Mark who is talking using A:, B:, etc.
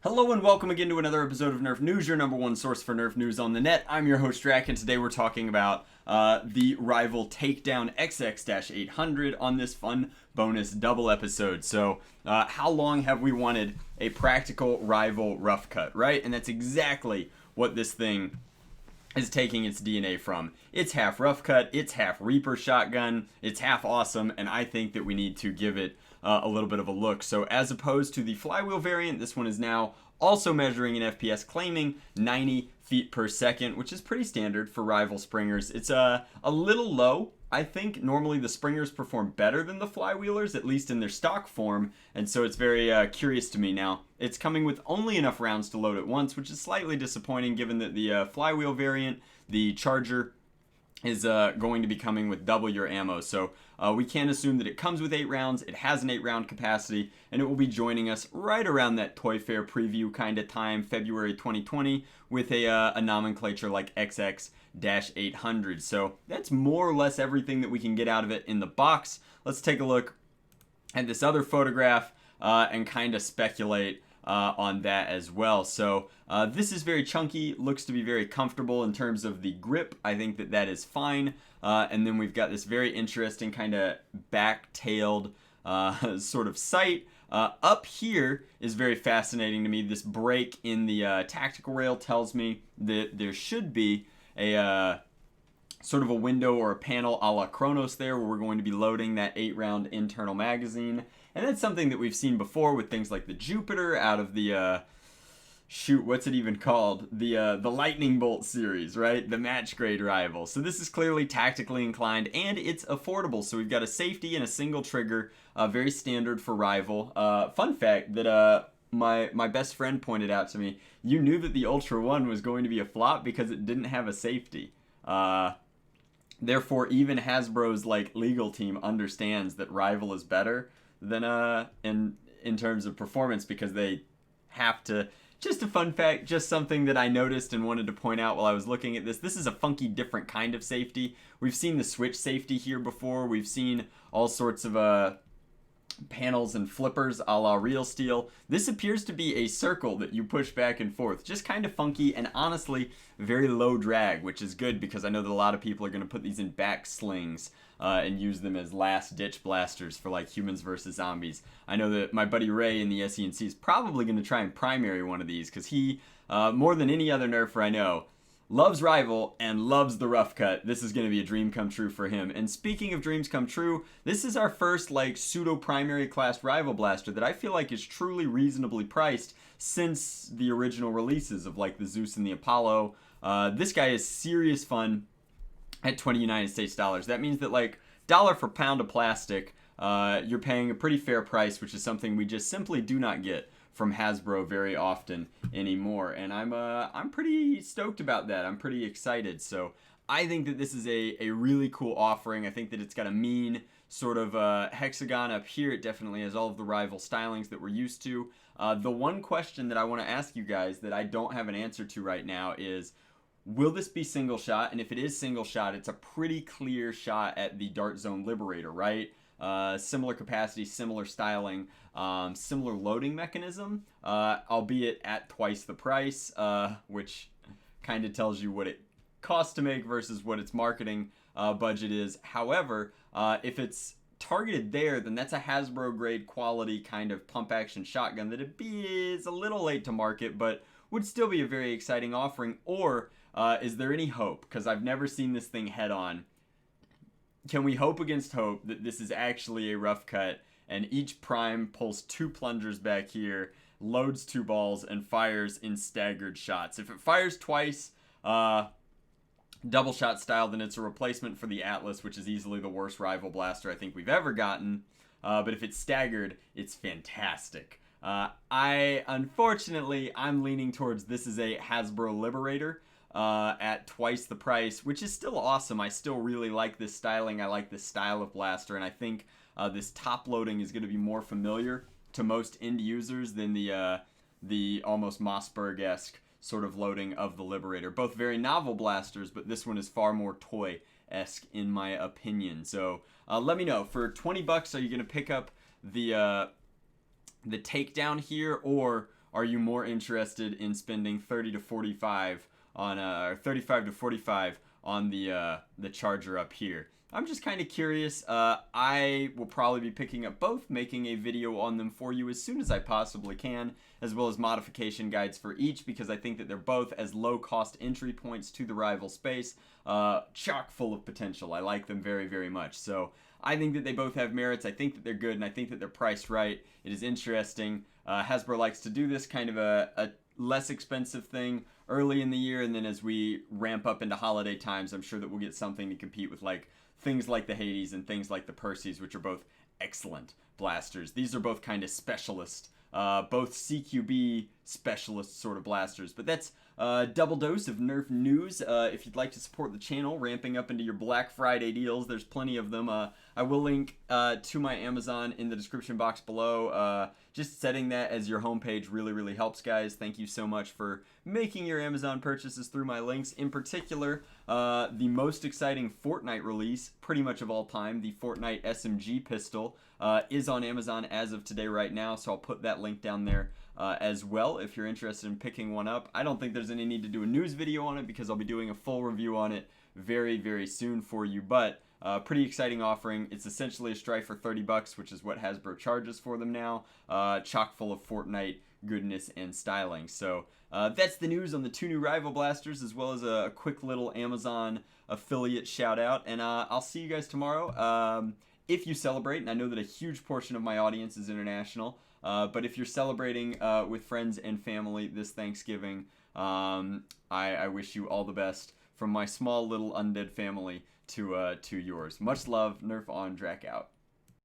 A: Hello and welcome again to another episode of Nerf News, your number one source for Nerf news on the net. I'm your host Drac, and today we're talking about the rival Takedown XX-800 on this fun bonus double episode. So, how long have we wanted a practical rival Roughcut, right? And that's exactly what this thing is taking its DNA from. It's half Roughcut, it's half Reaper shotgun, it's half awesome, and I think that we need to give it a little bit of a look. So as opposed to the flywheel variant, this one is now also measuring in FPS, claiming 90 feet per second, which is pretty standard for rival springers. It's a little low. I think normally the springers perform better than the flywheelers, at least in their stock form, and so it's very curious to me. Now, it's coming with only enough rounds to load at once, which is slightly disappointing given that the flywheel variant, the Charger, is going to be coming with double your ammo. So we can assume that it comes with 8 rounds, it has an 8 round capacity, and it will be joining us right around that Toy Fair preview kind of time, February 2020, with a nomenclature like XX-800. So that's more or less everything that we can get out of it in the box. Let's take a look at this other photograph and kind of speculate on that as well. So this is very chunky, looks to be very comfortable in terms of the grip. I think that that is fine. And then we've got this very interesting kind of back-tailed sort of sight. Up here is very fascinating to me. This break in the tactical rail tells me that there should be a sort of a window or a panel a la Chronos there, where we're going to be loading that 8 round internal magazine. And that's something that we've seen before with things like the Jupiter out of the what's it even called? The Lightning Bolt series, right? The match grade rival. So this is clearly tactically inclined, and it's affordable. So we've got a safety and a single trigger, very standard for rival. Fun fact that my best friend pointed out to me: you knew that the Ultra One was going to be a flop because it didn't have a safety. Therefore, even Hasbro's legal team understands that rival is better than in terms of performance, because they have to. Just a fun fact, just something that I noticed and wanted to point out while I was looking at this. This is a funky, different kind of safety. We've seen the switch safety here before. We've seen all sorts of panels and flippers a la Real Steel. This appears to be a circle that you push back and forth. Just kind of funky and honestly very low drag, which is good because I know that a lot of people are going to put these in back slings and use them as last ditch blasters for humans versus zombies. I know that my buddy Ray in the SENC is probably going to try and primary one of these because he, more than any other Nerfer I know, loves rival and loves the Roughcut. This is going to be a dream come true for him. And speaking of dreams come true, this is our first pseudo primary class rival blaster that I feel like is truly reasonably priced since the original releases of the Zeus and the Apollo. This guy is serious fun at 20 United States dollars. That means that dollar for pound of plastic, you're paying a pretty fair price, which is something we just simply do not get from Hasbro very often anymore, and I'm pretty stoked about that. I'm pretty excited. So I think that this is a really cool offering. I think that it's got a mean sort of hexagon up here. It definitely has all of the rival stylings that we're used to. The one question that I want to ask you guys that I don't have an answer to right now is, will this be single shot? And if it is single shot, it's a pretty clear shot at the Dart Zone Liberator, right? Similar capacity, similar styling, similar loading mechanism, albeit at twice the price, which kind of tells you what it costs to make versus what its marketing budget is. However, if it's targeted there, then that's a Hasbro grade quality kind of pump action shotgun that is a little late to market, but would still be a very exciting offering. Or is there any hope? Because I've never seen this thing head on. Can we hope against hope that this is actually a Roughcut and each prime pulls 2 plungers back here, loads 2 balls, and fires in staggered shots? If it fires twice, double shot style, then it's a replacement for the Atlas, which is easily the worst rival blaster I think we've ever gotten. But if it's staggered, it's fantastic. Unfortunately, I'm leaning towards this is a Hasbro Liberator at twice the price, which is still awesome. I still really like this styling. I like this style of blaster, and I think this top loading is going to be more familiar to most end users than the almost Mossberg-esque sort of loading of the Liberator. Both very novel blasters, but this one is far more toy-esque in my opinion. So let me know, for 20 bucks, are you going to pick up the Takedown here, or are you more interested in spending 30 to 45 on 35 to 45 on the charger up here? I'm just kind of curious. I will probably be picking up both, making a video on them for you as soon as I possibly can, as well as modification guides for each, because I think that they're both as low cost entry points to the rival space, chock full of potential. I like them very, very much. So I think that they both have merits. I think that they're good, and I think that they're priced right. It is interesting. Hasbro likes to do this kind of a less expensive thing early in the year, and then as we ramp up into holiday times, I'm sure that we'll get something to compete with, like things like the Hades and things like the Perseus, which are both excellent blasters. These are both kind of specialist, both CQB specialist sort of blasters. But that's a double dose of Nerf news. If you'd like to support the channel, ramping up into your Black Friday deals, there's plenty of them. I will link to my Amazon in the description box below. Just setting that as your homepage really, really helps, guys. Thank you so much for making your Amazon purchases through my links. In particular, the most exciting Fortnite release, pretty much of all time, the Fortnite SMG pistol, is on Amazon as of today right now, so I'll put that link down there as well if you're interested in picking one up. I don't think there's any need to do a news video on it because I'll be doing a full review on it very, very soon for you, but pretty exciting offering. It's essentially a Strife for 30 bucks, which is what Hasbro charges for them now, chock full of Fortnite goodness and styling. So that's the news on the two new rival blasters, as well as a quick little Amazon affiliate shout out, and I'll see you guys tomorrow. If you celebrate, and I know that a huge portion of my audience is international, but if you're celebrating with friends and family this Thanksgiving, I wish you all the best from my small little undead family to yours. Much love. Nerf on, Drac out.